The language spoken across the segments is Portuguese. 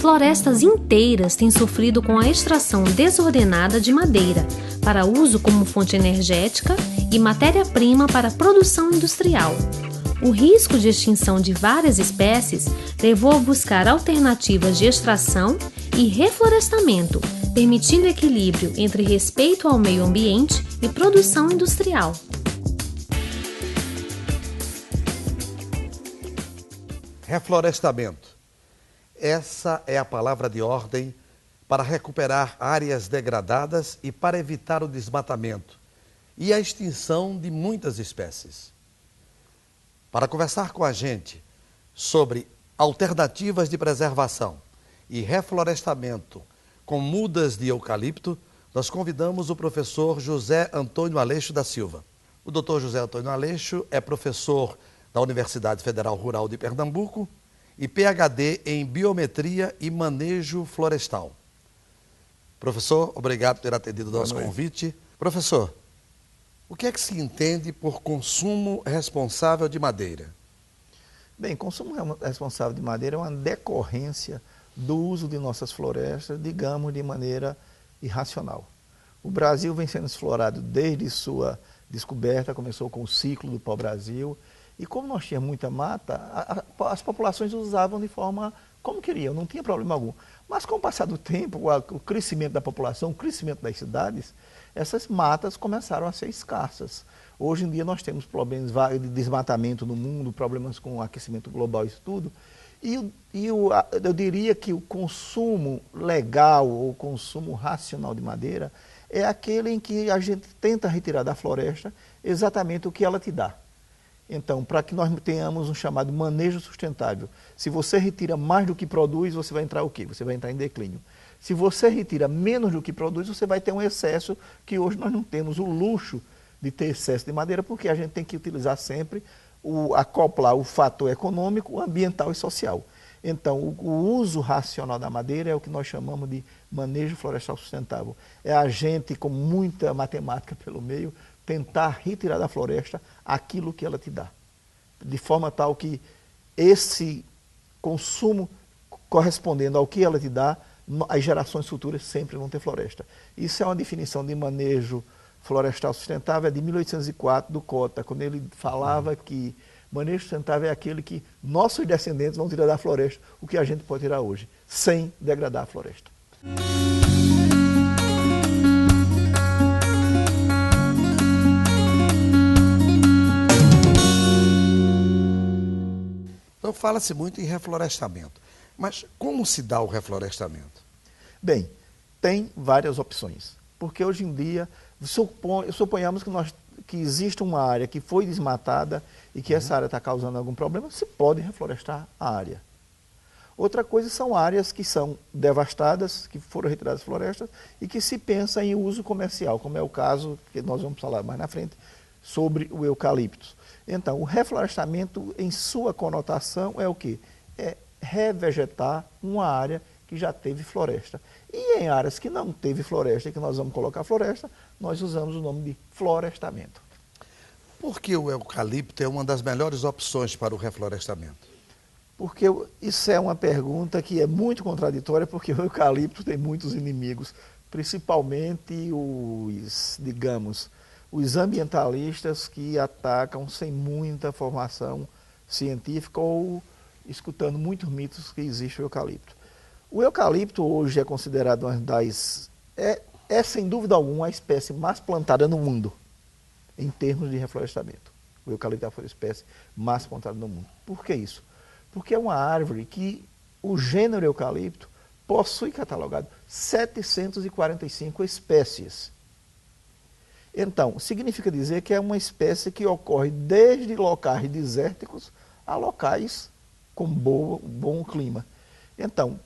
Florestas inteiras têm sofrido com a extração desordenada de madeira para uso como fonte energética e matéria-prima para a produção industrial. O risco de extinção de várias espécies levou a buscar alternativas de extração e reflorestamento, permitindo equilíbrio entre respeito ao meio ambiente e produção industrial. Reflorestamento. Essa é a palavra de ordem para recuperar áreas degradadas e para evitar o desmatamento e a extinção de muitas espécies. Para conversar com a gente sobre alternativas de preservação e reflorestamento com mudas de eucalipto, nós convidamos o professor José Antônio Aleixo da Silva. O doutor José Antônio Aleixo é professor da Universidade Federal Rural de Pernambuco e PhD em Biometria e Manejo Florestal. Professor, obrigado por ter atendido o nosso convite. Professor, o que é que se entende por consumo responsável de madeira? Bem, consumo responsável de madeira é uma decorrência do uso de nossas florestas, digamos, de maneira irracional. O Brasil vem sendo explorado desde sua descoberta, começou com o ciclo do pau-brasil, e como nós tínhamos muita mata, as populações usavam de forma como queriam, não tinha problema algum. Mas com o passar do tempo, o crescimento da população, o crescimento das cidades, essas matas começaram a ser escassas. Hoje em dia nós temos problemas de desmatamento no mundo, problemas com o aquecimento global, isso tudo. Eu diria que o consumo legal ou o consumo racional de madeira é aquele em que a gente tenta retirar da floresta exatamente o que ela te dá. Então, para que nós tenhamos um chamado manejo sustentável, se você retira mais do que produz, você vai entrar o quê? Você vai entrar em declínio. Se você retira menos do que produz, você vai ter um excesso, que hoje nós não temos o luxo de ter excesso de madeira, porque a gente tem que utilizar sempre, acoplar o fator econômico, ambiental e social. Então, o uso racional da madeira é o que nós chamamos de manejo florestal sustentável. É a gente, com muita matemática pelo meio, tentar retirar da floresta aquilo que ela te dá. De forma tal que esse consumo correspondendo ao que ela te dá, as gerações futuras sempre vão ter floresta. Isso é uma definição de manejo florestal sustentável, é de 1804, do Cota, quando ele falava que manejo sustentável é aquele que nossos descendentes vão tirar da floresta o que a gente pode tirar hoje, sem degradar a floresta. Então fala-se muito em reflorestamento, mas como se dá o reflorestamento? Bem, tem várias opções, porque hoje em dia, suponhamos que existe uma área que foi desmatada e que essa área está causando algum problema, se pode reflorestar a área. Outra coisa são áreas que são devastadas, que foram retiradas das florestas e que se pensa em uso comercial, como é o caso que nós vamos falar mais na frente, sobre o eucalipto. Então, o reflorestamento, em sua conotação, é o quê? É revegetar uma área que já teve floresta. E em áreas que não teve floresta, que nós vamos colocar floresta, nós usamos o nome de florestamento. Por que o eucalipto é uma das melhores opções para o reflorestamento? Porque isso é uma pergunta que é muito contraditória, porque o eucalipto tem muitos inimigos, principalmente os ambientalistas que atacam sem muita formação científica ou escutando muitos mitos que existe o eucalipto. O eucalipto hoje é considerado uma sem dúvida alguma a espécie mais plantada no mundo, em termos de reflorestamento. O eucalipto é a espécie mais plantada no mundo. Por que isso? Porque é uma árvore que o gênero eucalipto possui catalogado 745 espécies. Então, significa dizer que é uma espécie que ocorre desde locais desérticos a locais com bom clima. Então,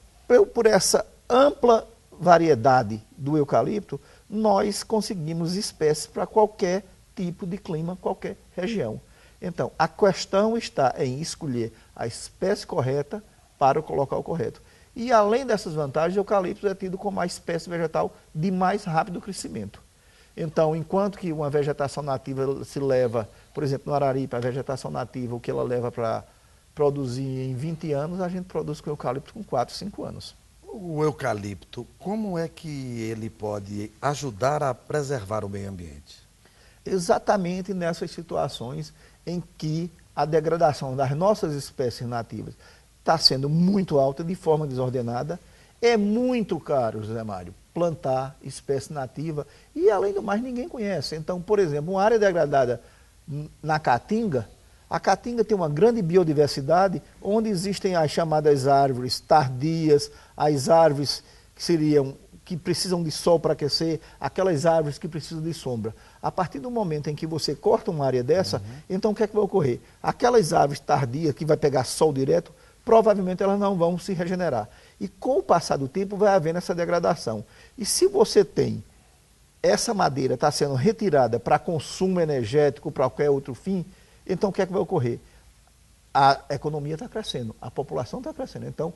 por essa ampla variedade do eucalipto, nós conseguimos espécies para qualquer tipo de clima, qualquer região. Então, a questão está em escolher a espécie correta para o local correto. E além dessas vantagens, o eucalipto é tido como a espécie vegetal de mais rápido crescimento. Então, enquanto que uma vegetação nativa se leva, por exemplo, no Araripe, a vegetação nativa, o que ela leva para produzir em 20 anos, a gente produz com eucalipto com 4, 5 anos. o eucalipto, como é que ele pode ajudar a preservar o meio ambiente? Exatamente nessas situações em que a degradação das nossas espécies nativas está sendo muito alta, de forma desordenada. É muito caro, José Mário, plantar espécie nativa e, além do mais, ninguém conhece. Então, por exemplo, uma área degradada na Caatinga, a Caatinga tem uma grande biodiversidade, onde existem as chamadas árvores tardias, as árvores que precisam de sol para aquecer, aquelas árvores que precisam de sombra. A partir do momento em que você corta uma área dessa, então o que é que vai ocorrer? Aquelas árvores tardias que vai pegar sol direto, provavelmente elas não vão se regenerar. E com o passar do tempo vai havendo essa degradação. E se você tem essa madeira está sendo retirada para consumo energético, para qualquer outro fim, então o que é que vai ocorrer? A economia está crescendo, a população está crescendo. Então,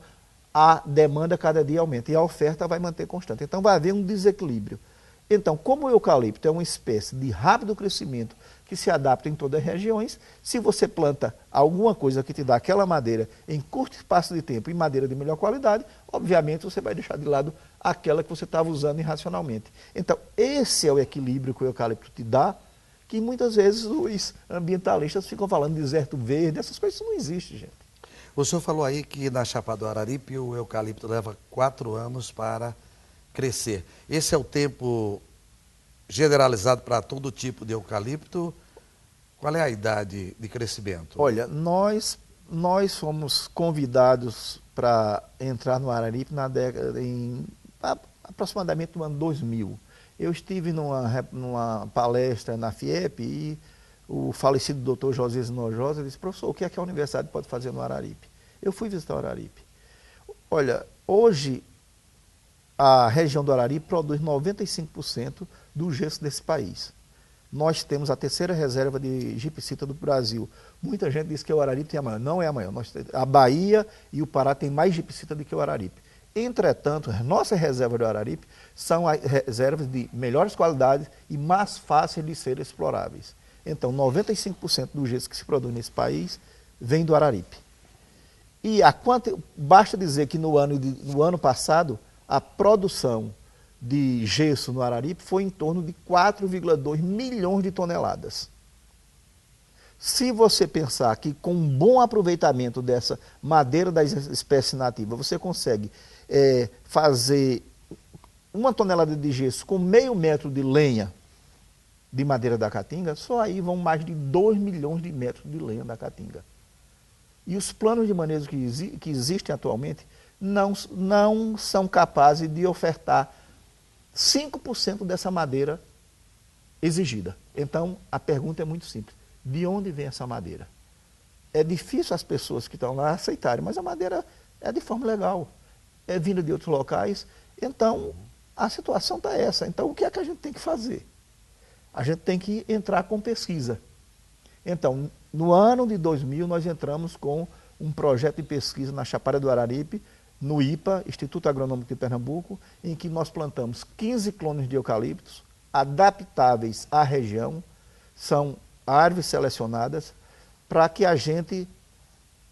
a demanda cada dia aumenta e a oferta vai manter constante. Então, vai haver um desequilíbrio. Então, como o eucalipto é uma espécie de rápido crescimento que se adapta em todas as regiões, se você planta alguma coisa que te dá aquela madeira em curto espaço de tempo e madeira de melhor qualidade, obviamente você vai deixar de lado aquela que você estava usando irracionalmente. Então, esse é o equilíbrio que o eucalipto te dá, que muitas vezes os ambientalistas ficam falando de deserto verde, essas coisas não existem, gente. O senhor falou aí que na Chapada do Araripe o eucalipto leva 4 anos para crescer. Esse é o tempo generalizado para todo tipo de eucalipto? Qual é a idade de crescimento? Olha, nós fomos convidados para entrar no Araripe em aproximadamente no ano 2000. Eu estive numa palestra na FIEP e o falecido doutor José Zinojosa disse: professor, o que é que a universidade pode fazer no Araripe? Eu fui visitar o Araripe. Olha, hoje a região do Araripe produz 95% do gesso desse país. Nós temos a terceira reserva de gipsita do Brasil. Muita gente diz que o Araripe tem amanhã. Não é amanhã. A Bahia e o Pará têm mais gipsita do que o Araripe. Entretanto, as nossas reservas do Araripe são reservas de melhores qualidades e mais fáceis de serem exploráveis. Então, 95% do gesso que se produz nesse país vem do Araripe. E basta dizer que no ano passado, a produção de gesso no Araripe foi em torno de 4,2 milhões de toneladas. Se você pensar que com um bom aproveitamento dessa madeira das espécies nativas, você consegue fazer 1 tonelada de gesso com meio metro de lenha de madeira da Caatinga, só aí vão mais de 2 milhões de metros de lenha da Caatinga. E os planos de manejo que existem atualmente não são capazes de ofertar 5% dessa madeira exigida. Então, a pergunta é muito simples: de onde vem essa madeira? É difícil as pessoas que estão lá aceitarem, mas a madeira é de forma legal, é vinda de outros locais. Então, a situação está essa. Então, o que é que a gente tem que fazer? A gente tem que entrar com pesquisa. Então, no ano de 2000, nós entramos com um projeto de pesquisa na Chapada do Araripe, no IPA, Instituto Agronômico de Pernambuco, em que nós plantamos 15 clones de eucaliptos, adaptáveis à região, são árvores selecionadas, para que a gente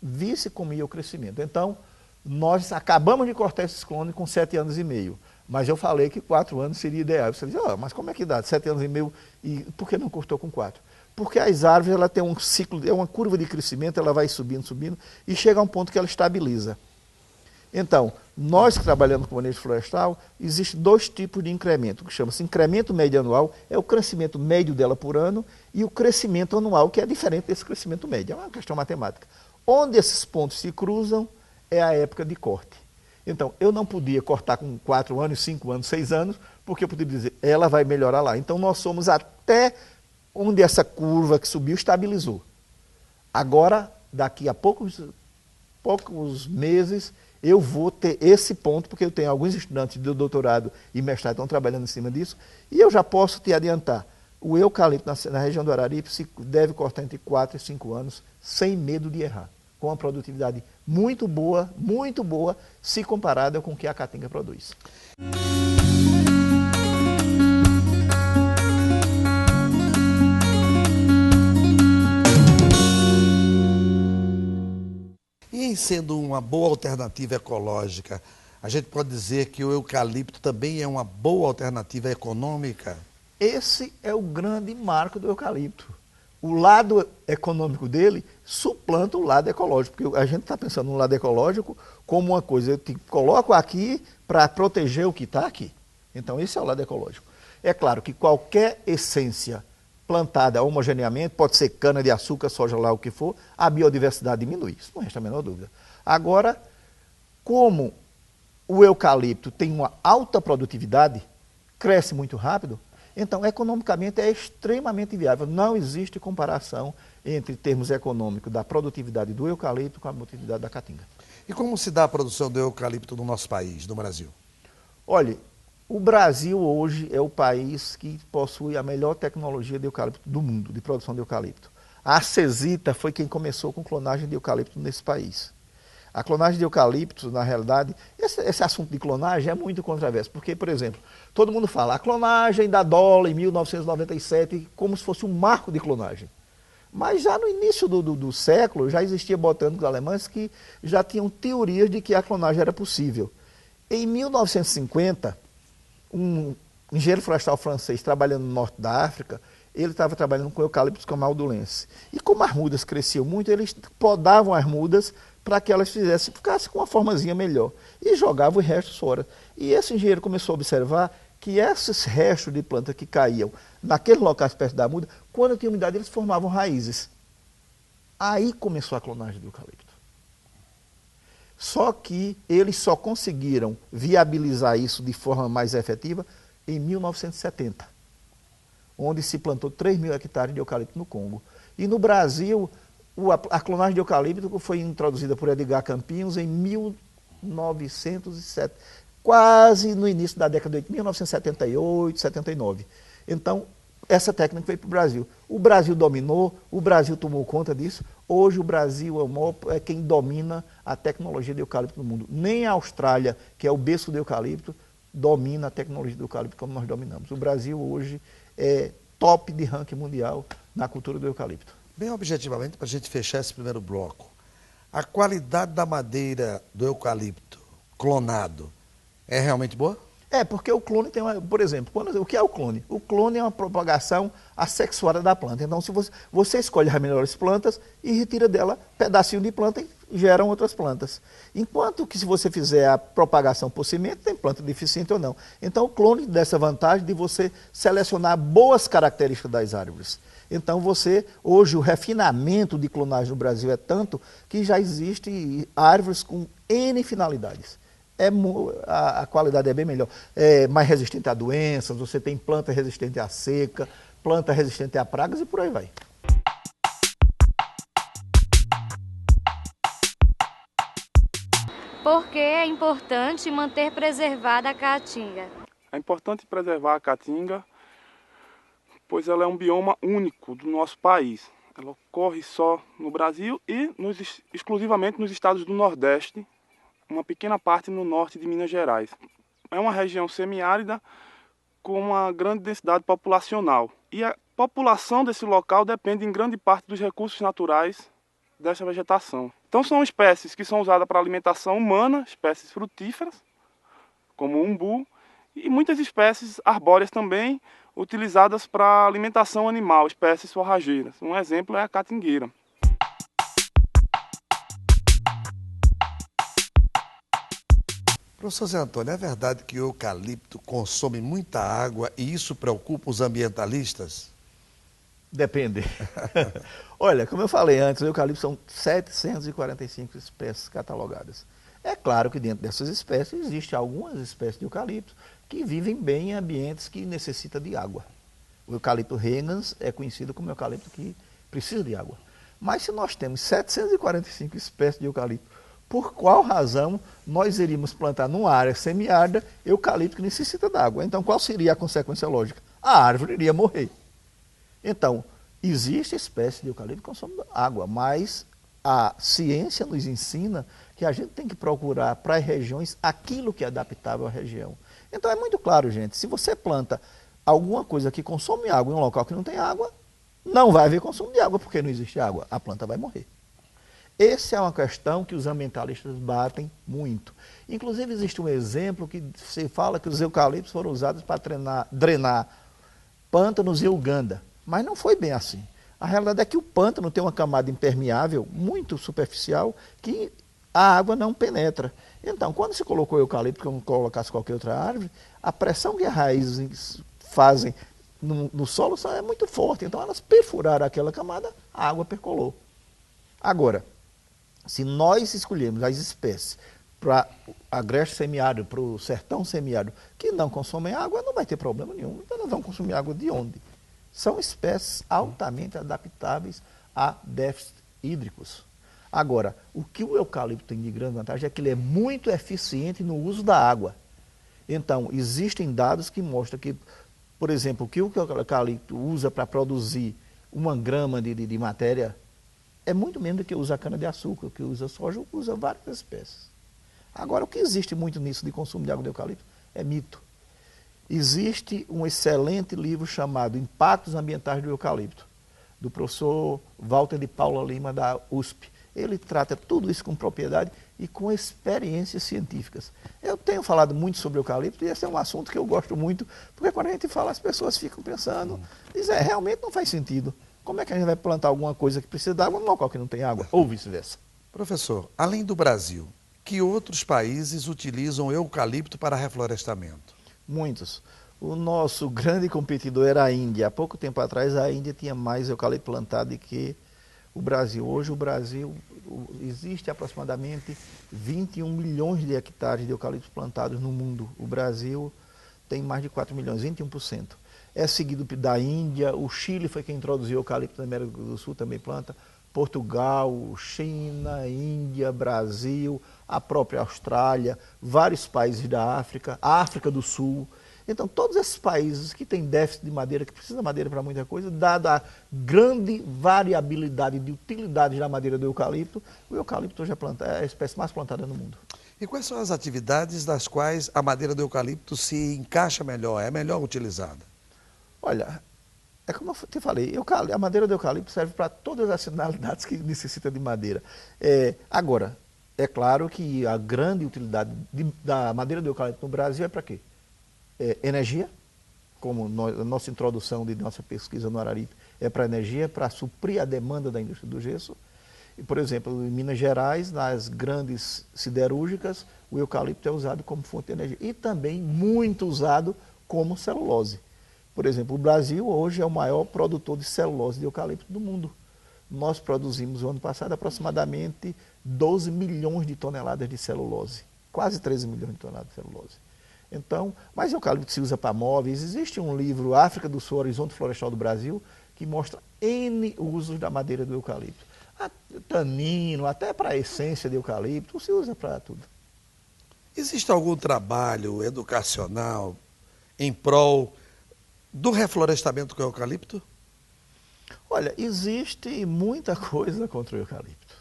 visse como ia o crescimento. Então, nós acabamos de cortar esses clones com 7 anos e meio, mas eu falei que 4 anos seria ideal. Você diz: mas como é que dá? 7 anos e meio, e por que não cortou com 4? Porque as árvores ela tem um ciclo, é uma curva de crescimento, ela vai subindo, subindo, e chega a um ponto que ela estabiliza. Então, nós que trabalhamos com manejo florestal, existem 2 tipos de incremento, que chama-se incremento médio anual, é o crescimento médio dela por ano, e o crescimento anual, que é diferente desse crescimento médio, é uma questão matemática. Onde esses pontos se cruzam é a época de corte. Então, eu não podia cortar com 4 anos, 5 anos, 6 anos, porque eu poderia dizer, ela vai melhorar lá. Então, nós somos até onde essa curva que subiu estabilizou. Agora, daqui a poucos meses, eu vou ter esse ponto, porque eu tenho alguns estudantes de doutorado e mestrado que estão trabalhando em cima disso, e eu já posso te adiantar, o eucalipto na região do Araripe se deve cortar entre 4 e 5 anos, sem medo de errar, com uma produtividade muito boa, se comparada com o que a Caatinga produz. E em sendo uma boa alternativa ecológica, a gente pode dizer que o eucalipto também é uma boa alternativa econômica? Esse é o grande marco do eucalipto. O lado econômico dele suplanta o lado ecológico, porque a gente está pensando no lado ecológico como uma coisa, eu te coloco aqui para proteger o que está aqui. Então esse é o lado ecológico. É claro que qualquer essência plantada homogeneamente, pode ser cana-de-açúcar, soja lá, o que for, a biodiversidade diminui, isso não resta a menor dúvida. Agora, como o eucalipto tem uma alta produtividade, cresce muito rápido, então, economicamente, é extremamente viável. Não existe comparação entre termos econômicos da produtividade do eucalipto com a produtividade da caatinga. E como se dá a produção do eucalipto no nosso país, no Brasil? Olha, o Brasil hoje é o país que possui a melhor tecnologia de eucalipto do mundo, de produção de eucalipto. A Acesita foi quem começou com clonagem de eucalipto nesse país. A clonagem de eucalipto, na realidade, esse assunto de clonagem é muito controverso, porque, por exemplo, todo mundo fala a clonagem da Dola em 1997 como se fosse um marco de clonagem. Mas já no início do século, já existia botânicos alemães que já tinham teorias de que a clonagem era possível. Em 1950, um engenheiro florestal francês trabalhando no norte da África, ele estava trabalhando com eucaliptus camaldulense. E como as mudas cresciam muito, eles podavam as mudas para que elas ficassem com uma formazinha melhor. E jogavam os restos fora. E esse engenheiro começou a observar que esses restos de planta que caíam naquele local perto da muda, quando tinha umidade, eles formavam raízes. Aí começou a clonagem do eucalipto. Só que eles só conseguiram viabilizar isso de forma mais efetiva em 1970, onde se plantou 3.000 hectares de eucalipto no Congo. E no Brasil, a clonagem de eucalipto foi introduzida por Edgar Campinhos em 1907, quase no início da década de 1978, 79. Então, essa técnica veio para o Brasil. O Brasil dominou, o Brasil tomou conta disso. Hoje o Brasil é quem domina a tecnologia de eucalipto no mundo. Nem a Austrália, que é o berço do eucalipto, domina a tecnologia do eucalipto como nós dominamos. O Brasil hoje é top de ranking mundial na cultura do eucalipto. Bem objetivamente, para a gente fechar esse primeiro bloco, a qualidade da madeira do eucalipto clonado é realmente boa? É, porque o clone tem por exemplo, o que é o clone? O clone é uma propagação assexuada da planta. Então, se você escolhe as melhores plantas e retira dela pedacinho de planta e geram outras plantas. Enquanto que se você fizer a propagação por semente, tem planta deficiente ou não. Então, o clone dá essa vantagem de você selecionar boas características das árvores. Então, hoje, o refinamento de clonagem no Brasil é tanto que já existe árvores com N finalidades. A qualidade é bem melhor, é mais resistente a doenças, você tem planta resistente à seca, planta resistente a pragas e por aí vai. Por que é importante manter preservada a caatinga? É importante preservar a caatinga, pois ela é um bioma único do nosso país. Ela ocorre só no Brasil e exclusivamente nos estados do Nordeste, uma pequena parte no norte de Minas Gerais. É uma região semiárida com uma grande densidade populacional. E a população desse local depende em grande parte dos recursos naturais dessa vegetação. Então são espécies que são usadas para alimentação humana, espécies frutíferas, como o umbu, e muitas espécies arbóreas também, utilizadas para alimentação animal, espécies forrageiras. Um exemplo é a catingueira. Professor Zé Antônio, é verdade que o eucalipto consome muita água e isso preocupa os ambientalistas? Depende. Olha, como eu falei antes, o eucalipto são 745 espécies catalogadas. É claro que dentro dessas espécies existem algumas espécies de eucalipto que vivem bem em ambientes que necessitam de água. O eucalipto Regnans é conhecido como eucalipto que precisa de água. Mas se nós temos 745 espécies de eucalipto, por qual razão nós iríamos plantar numa área semiárida eucalipto que necessita d'água? Então, qual seria a consequência lógica? A árvore iria morrer. Então, existe espécie de eucalipto que consome água, mas a ciência nos ensina que a gente tem que procurar para as regiões aquilo que é adaptável à região. Então, é muito claro, gente, se você planta alguma coisa que consome água em um local que não tem água, não vai haver consumo de água, porque não existe água, a planta vai morrer. Essa é uma questão que os ambientalistas batem muito. Inclusive, existe um exemplo que se fala que os eucaliptos foram usados para drenar pântanos em Uganda. Mas não foi bem assim. A realidade é que o pântano tem uma camada impermeável muito superficial que a água não penetra. Então, quando se colocou o eucalipto, como colocasse qualquer outra árvore, a pressão que as raízes fazem no solo é muito forte. Então, elas perfuraram aquela camada, a água percolou. Agora, se nós escolhermos as espécies para a agreste semiárido, para o sertão semiárido, que não consomem água, não vai ter problema nenhum. Então, nós vamos consumir água de onde? São espécies altamente adaptáveis a déficits hídricos. Agora, o que o eucalipto tem de grande vantagem é que ele é muito eficiente no uso da água. Então, existem dados que mostram que, por exemplo, o que o eucalipto usa para produzir 1 grama de matéria é muito menos do que usa a cana-de-açúcar, o que usa soja, usa várias espécies. Agora, o que existe muito nisso de consumo de água de eucalipto é mito. Existe um excelente livro chamado Impactos Ambientais do Eucalipto, do professor Walter de Paula Lima, da USP. Ele trata tudo isso com propriedade e com experiências científicas. Eu tenho falado muito sobre eucalipto e esse é um assunto que eu gosto muito, porque quando a gente fala, as pessoas ficam pensando, dizem, realmente não faz sentido. Como é que a gente vai plantar alguma coisa que precisa de água num local que não tem água? Ou vice-versa. Professor, além do Brasil, que outros países utilizam eucalipto para reflorestamento? Muitos. O nosso grande competidor era a Índia. Há pouco tempo atrás, a Índia tinha mais eucalipto plantado do que o Brasil. Hoje, o Brasil, existe aproximadamente 21 milhões de hectares de eucaliptos plantados no mundo. O Brasil tem mais de 4 milhões, 21%. É seguido da Índia, o Chile foi quem introduziu o eucalipto na América do Sul, também planta. Portugal, China, Índia, Brasil, a própria Austrália, vários países da África, a África do Sul. Então, todos esses países que têm déficit de madeira, que precisam de madeira para muita coisa, dada a grande variabilidade de utilidades da madeira do eucalipto, o eucalipto hoje é a espécie mais plantada no mundo. E quais são as atividades das quais a madeira do eucalipto se encaixa melhor, é melhor utilizada? Olha, é como eu te falei, a madeira do eucalipto serve para todas as finalidades que necessita de madeira. Agora, é claro que a grande utilidade da madeira do eucalipto no Brasil é para quê? Energia, como a nossa introdução de nossa pesquisa no Araripe, é para energia, para suprir a demanda da indústria do gesso. E, por exemplo, em Minas Gerais, nas grandes siderúrgicas, o eucalipto é usado como fonte de energia e também muito usado como celulose. Por exemplo, o Brasil hoje é o maior produtor de celulose de eucalipto do mundo. Nós produzimos, no ano passado, aproximadamente 12 milhões de toneladas de celulose. Quase 13 milhões de toneladas de celulose. Então, mas o eucalipto se usa para móveis. Existe um livro, África do Sul, Horizonte Florestal do Brasil, que mostra N usos da madeira do eucalipto. Tanino, até para a essência de eucalipto, se usa para tudo. Existe algum trabalho educacional em prol do reflorestamento com o eucalipto? Olha, existe muita coisa contra o eucalipto.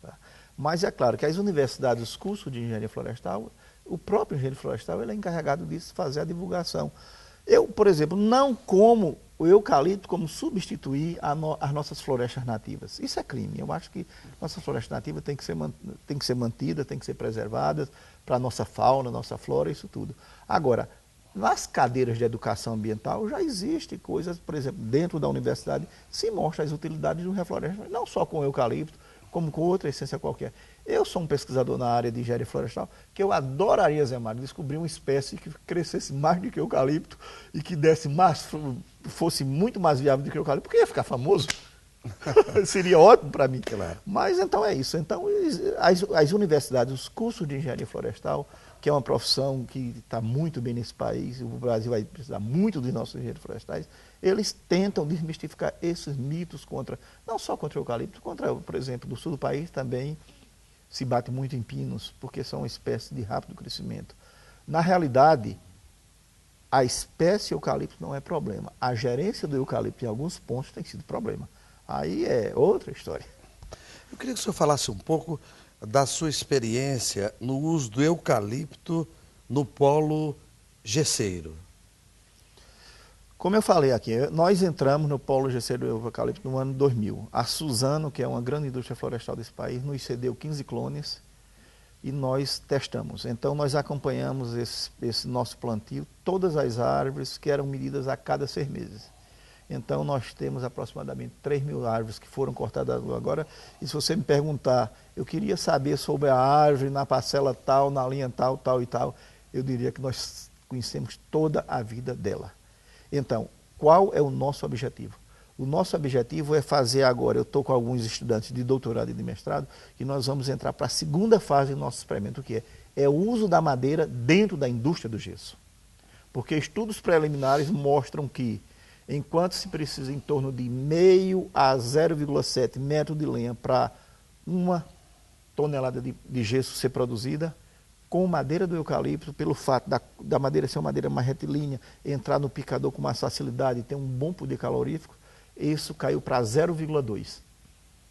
Tá? Mas é claro que as universidades, os cursos de engenharia florestal, o próprio engenheiro florestal ele é encarregado disso, fazer a divulgação. Eu, por exemplo, não como o eucalipto como substituir as nossas florestas nativas. Isso é crime. Eu acho que nossas florestas nativas têm que ser mantidas, têm que ser preservadas para a nossa fauna, nossa flora, isso tudo. Agora, nas cadeiras de educação ambiental já existe coisas, por exemplo, dentro da universidade se mostra as utilidades do reflorestamento, não só com o eucalipto, como com outra essência qualquer. Eu sou um pesquisador na área de engenharia florestal, que eu adoraria, Zé Mário, descobrir uma espécie que crescesse mais do que o eucalipto e que desse mais, fosse muito mais viável do que o eucalipto, porque ia ficar famoso. Seria ótimo para mim. Claro. Mas então é isso. Então, as universidades, os cursos de engenharia florestal, que é uma profissão que está muito bem nesse país, o Brasil vai precisar muito dos nossos engenheiros florestais, eles tentam desmistificar esses mitos não só contra o eucalipto, contra, por exemplo, do sul do país também se bate muito em pinos, porque são uma espécie de rápido crescimento. Na realidade, a espécie eucalipto não é problema. A gerência do eucalipto em alguns pontos tem sido problema. Aí é outra história. Eu queria que o senhor falasse um pouco da sua experiência no uso do eucalipto no polo gesseiro. Como eu falei aqui, nós entramos no polo GC do eucalipto no ano 2000. A Suzano, que é uma grande indústria florestal desse país, nos cedeu 15 clones e nós testamos. Então nós acompanhamos esse nosso plantio, todas as árvores que eram medidas a cada 6 meses. Então nós temos aproximadamente 3.000 árvores que foram cortadas agora. E se você me perguntar, eu queria saber sobre a árvore na parcela tal, na linha tal, tal e tal, eu diria que nós conhecemos toda a vida dela. Então, qual é o nosso objetivo? O nosso objetivo é fazer agora, eu estou com alguns estudantes de doutorado e de mestrado, que nós vamos entrar para a segunda fase do nosso experimento, que é o uso da madeira dentro da indústria do gesso. Porque estudos preliminares mostram que, enquanto se precisa em torno de 0,5 a 0,7 metro de lenha para 1 tonelada de gesso ser produzida, com madeira do eucalipto, pelo fato da madeira ser uma madeira mais retilínea, entrar no picador com mais facilidade e ter um bom poder calorífico, isso caiu para 0,2.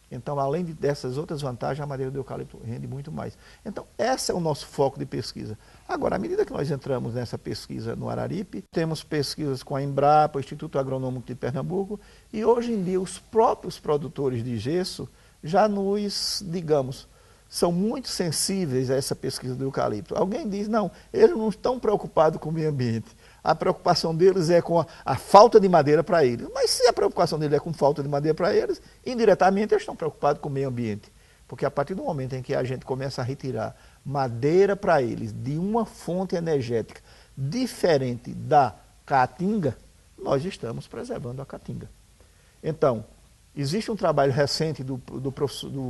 Então, além dessas outras vantagens, a madeira do eucalipto rende muito mais. Então, esse é o nosso foco de pesquisa. Agora, à medida que nós entramos nessa pesquisa no Araripe, temos pesquisas com a Embrapa, o Instituto Agronômico de Pernambuco, e hoje em dia os próprios produtores de gesso já nos, digamos, são muito sensíveis a essa pesquisa do eucalipto. Alguém diz, não, eles não estão preocupados com o meio ambiente. A preocupação deles é com a falta de madeira para eles. Mas se a preocupação deles é com falta de madeira para eles, indiretamente eles estão preocupados com o meio ambiente. Porque a partir do momento em que a gente começa a retirar madeira para eles de uma fonte energética diferente da caatinga, nós estamos preservando a caatinga. Então, existe um trabalho recente do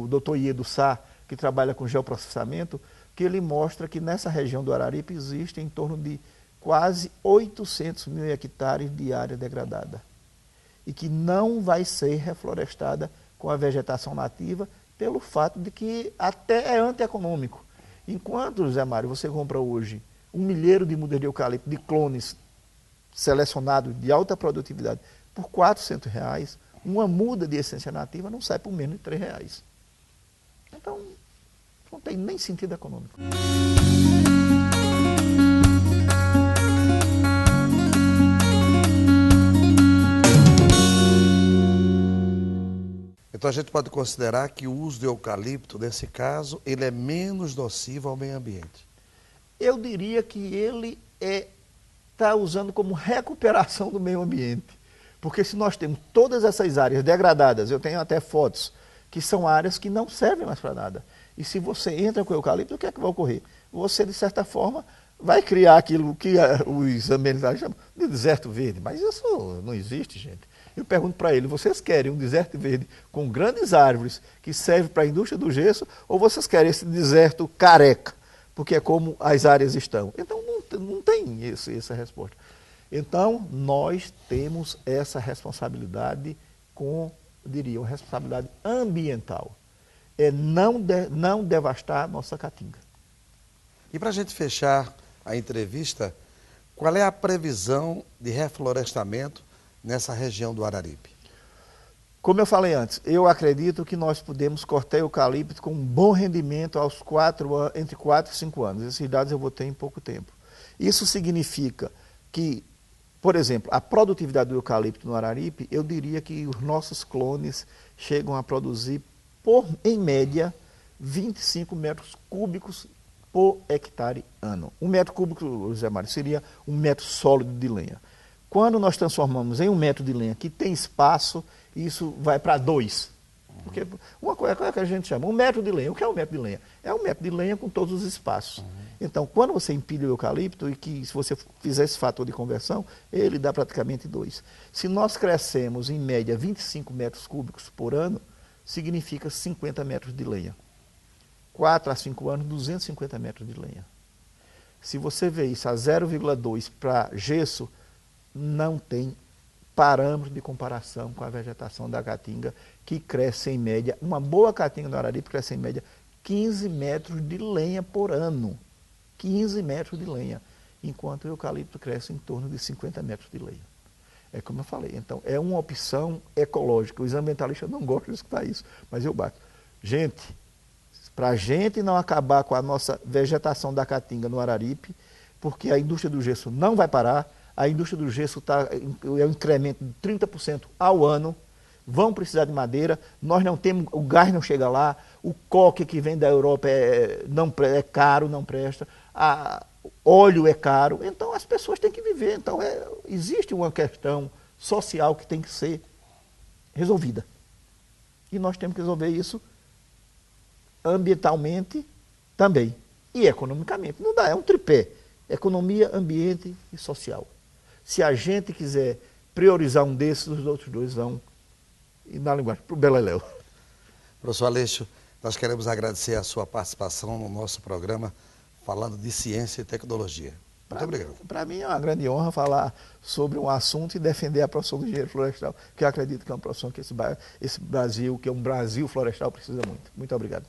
Dr. Iedo Sá, que trabalha com geoprocessamento, que ele mostra que nessa região do Araripe existe em torno de quase 800 mil hectares de área degradada e que não vai ser reflorestada com a vegetação nativa pelo fato de que até é antieconômico. Enquanto, José Mário, você compra hoje 1 milheiro de mudas de eucalipto de clones selecionados de alta produtividade por R$ 400, uma muda de essência nativa não sai por menos de R$ 3. Então, não tem nem sentido econômico. Então a gente pode considerar que o uso do eucalipto, nesse caso, ele é menos nocivo ao meio ambiente. Eu diria que ele está usando como recuperação do meio ambiente. Porque se nós temos todas essas áreas degradadas, eu tenho até fotos, que são áreas que não servem mais para nada. E se você entra com o eucalipto, o que é que vai ocorrer? Você, de certa forma, vai criar aquilo que os ambientalistas chamam de deserto verde. Mas isso não existe, gente. Eu pergunto para ele, vocês querem um deserto verde com grandes árvores que serve para a indústria do gesso, ou vocês querem esse deserto careca, porque é como as áreas estão? Então não tem essa resposta. Então nós temos essa responsabilidade uma responsabilidade ambiental. É não devastar nossa caatinga. E para a gente fechar a entrevista, qual é a previsão de reflorestamento nessa região do Araripe? Como eu falei antes, eu acredito que nós podemos cortar eucalipto com um bom rendimento entre 4 e 5 anos. Esses dados eu vou ter em pouco tempo. Isso significa que, por exemplo, a produtividade do eucalipto no Araripe, eu diria que os nossos clones chegam a produzir, em média, 25 metros cúbicos por hectare ano. 1 metro cúbico, José Mário, seria 1 metro sólido de lenha. Quando nós transformamos em 1 metro de lenha que tem espaço, isso vai para 2. Porque uma coisa que a gente chama, 1 metro de lenha. O que é 1 metro de lenha? É 1 metro de lenha com todos os espaços. Então, quando você empilha o eucalipto, e que se você fizer esse fator de conversão, ele dá praticamente 2. Se nós crescemos, em média, 25 metros cúbicos por ano, significa 50 metros de lenha. 4 a 5 anos, 250 metros de lenha. Se você vê isso a 0,2 para gesso, não tem parâmetro de comparação com a vegetação da caatinga, que cresce em média, uma boa caatinga do Araripe cresce em média 15 metros de lenha por ano. 15 metros de lenha, enquanto o eucalipto cresce em torno de 50 metros de lenha. É como eu falei, então é uma opção ecológica. Os ambientalistas não gostam de escutar isso, mas eu bato. Gente, para a gente não acabar com a nossa vegetação da caatinga no Araripe, porque a indústria do gesso não vai parar, A indústria do gesso é um incremento de 30% ao ano. Vão precisar de madeira, nós não temos, o gás não chega lá, o coque que vem da Europa é caro, não presta, óleo é caro, então as pessoas têm que viver. Então existe uma questão social que tem que ser resolvida. E nós temos que resolver isso ambientalmente também e economicamente. Não dá, é um tripé, economia, ambiente e social. Se a gente quiser priorizar um desses, os outros dois vão. E na linguagem, para o Beleléu. Professor Aleixo, nós queremos agradecer a sua participação no nosso programa, falando de ciência e tecnologia. Muito obrigado. Para mim é uma grande honra falar sobre um assunto e defender a profissão do engenheiro florestal, que eu acredito que é uma profissão que esse Brasil, que é um Brasil florestal, precisa muito. Muito obrigado.